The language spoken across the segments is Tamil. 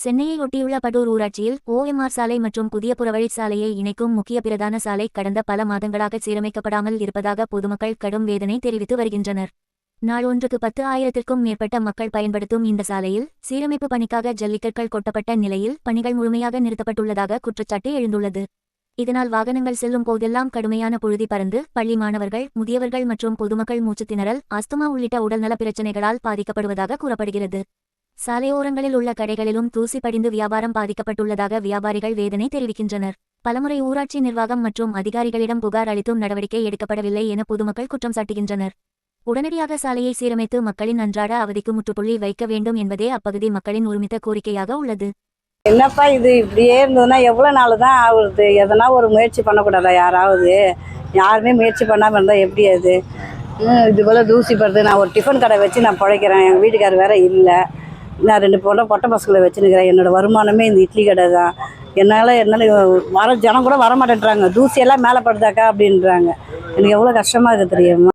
சென்னையை ஒட்டியுள்ள படூர் ஊராட்சியில் ஓஎம்ஆர் சாலை மற்றும் புதிய புறவழி சாலையை இணைக்கும் முக்கிய பிரதான சாலை கடந்த பல மாதங்களாக சீரமைக்கப்படாமல் இருப்பதாக பொதுமக்கள் கடும் வேதனை தெரிவித்து வருகின்றனர். நாள் ஒன்றுக்கு 10,000க்கும் மேற்பட்ட மக்கள் பயன்படுத்தும் இந்த சாலையில் சீரமைப்பு பணிக்காக ஜல்லிக்கற்கள் கொட்டப்பட்ட நிலையில் பணிகள் முழுமையாக நிறுத்தப்பட்டுள்ளதாக குற்றச்சாட்டு எழுந்துள்ளது. இதனால் வாகனங்கள் செல்லும் போதெல்லாம் கடுமையான புழுதி பறந்து பள்ளி மாணவர்கள், முதியவர்கள் மற்றும் பொதுமக்கள் மூச்சுத்திணறல், ஆஸ்துமா உள்ளிட்ட உடல்நல பிரச்சினைகளால் பாதிக்கப்படுவதாக கூறப்படுகிறது. சாலையோரங்களில் உள்ள கடைகளிலும் தூசி படிந்து வியாபாரம் பாதிக்கப்பட்டுள்ளதாக வியாபாரிகள் வேதனை தெரிவிக்கின்றனர். பலமுறை ஊராட்சி நிர்வாகம் மற்றும் அதிகாரிகளிடம் புகார் அளித்தும் நடவடிக்கை எடுக்கப்படவில்லை என பொதுமக்கள் குற்றம் சாட்டுகின்றனர். உடனடியாக சாலையை சீரமைத்து மக்களின் அன்றாட அவதிக்கு முற்றுப்புள்ளி வைக்க வேண்டும் என்பதே அப்பகுதி மக்களின் ஒருமித்த கோரிக்கையாக உள்ளது. என்னப்பா இது இப்படியே இருந்ததுன்னா எவ்வளோ நாள் தான் ஆகுது? எதனா ஒரு முயற்சி பண்ணக்கூடாதா? யாருமே முயற்சி பண்ணாமல் இருந்தால் எப்படி அது? இது போல் தூசி படுது. நான் ஒரு டிஃபன் கடை வச்சு நான் பிழைக்கிறேன். எங்கள் வீட்டுக்காரர் வேறு இல்லை. நான் 2 பொட்டை பசங்களை வச்சுன்னுக்கிறேன். என்னோடய வருமானமே இந்த இட்லி கடை தான். என்னால் வர ஜனம் கூட வரமாட்டேன்றாங்க. தூசியெல்லாம் மேலே படுதாக்கா அப்படின்றாங்க. எனக்கு எவ்வளோ கஷ்டமாக இருக்குது தெரியுமா?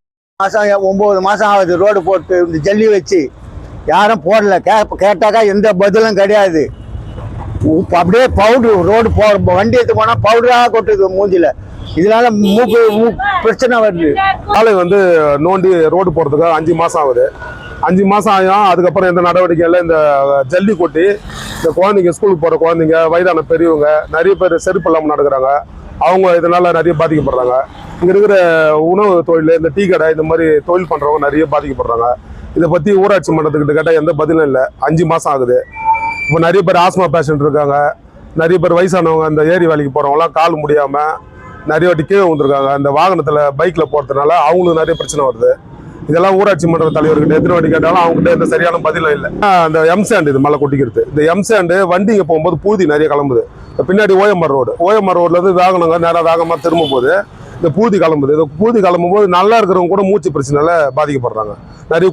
9 மாதம் ஆகுது ரோடு போட்டு இந்த ஜல்லி வச்சு யாரும் போடல. கேட்டாக்கா எந்த பதிலும் கிடையாது. அப்படியே பவுட்ரு ரோடு வண்டி எடுத்து போனால் பவுடராக கொட்டுது மூஞ்சில. இதனால மூக்கு பிரச்சனை வருது. சாலை நோண்டி ரோடு போகிறதுக்கு 5 மாதம் ஆகுது. 5 மாதம் ஆகும். அதுக்கப்புறம் எந்த நடவடிக்கை இல்லை. இந்த ஜல்லி கொட்டி இந்த குழந்தைங்க, ஸ்கூலுக்கு போகிற குழந்தைங்க, வயதான பெரியவங்க நிறைய பேர் செருப்பு இல்லாமல் நடக்கிறாங்க. அவங்க இதனால நிறைய பாதிக்கப்படுறாங்க. இங்கே இருக்கிற உணவு தொழில், இந்த டீ கடை, இந்த மாதிரி தொழில் பண்ணுறவங்க நிறைய பாதிக்கப்படுறாங்க. இதை பற்றி ஊராட்சி மன்றத்துக்கிட்ட கேட்டால் எந்த பதிலும் இல்லை. 5 மாதம் ஆகுது. இப்போ நிறைய பேர் ஆஸ்மா பேஷண்ட் இருக்காங்க. நிறைய பேர் வயசானவங்க, அந்த ஏரி வேலைக்கு போகிறவங்களாம் கால் முடியாமல் நிறைய வாட்டி கீழே வந்துருக்காங்க. அந்த வாகனத்தில் பைக்கில் போகிறதுனால அவங்களுக்கு நிறைய பிரச்சனை வருது. இதெல்லாம் ஊராட்சி மன்ற தலைவர்கிட்ட எத்தனை வாட்டி கேட்டாலும் அவங்ககிட்ட எந்த சரியான பதிலும் இல்லை. அந்த எம்சாண்ட், இது மழை கொட்டிக்கிறது. இந்த எம்சாண்டு வண்டிங்க போகும்போது பூதி நிறைய கிளம்புது. பின்னாடி ஓஎம்ஆர் ரோட்லேருந்து வாகனங்க நேராக வேகமாக திரும்ப போது இந்த பூதி கிளம்புது. இந்த பூதி கிளம்பும் போது நல்லா இருக்கிறவங்க கூட மூச்சு பிரச்சனையால பாதிக்கப்படுறாங்க. நிறைய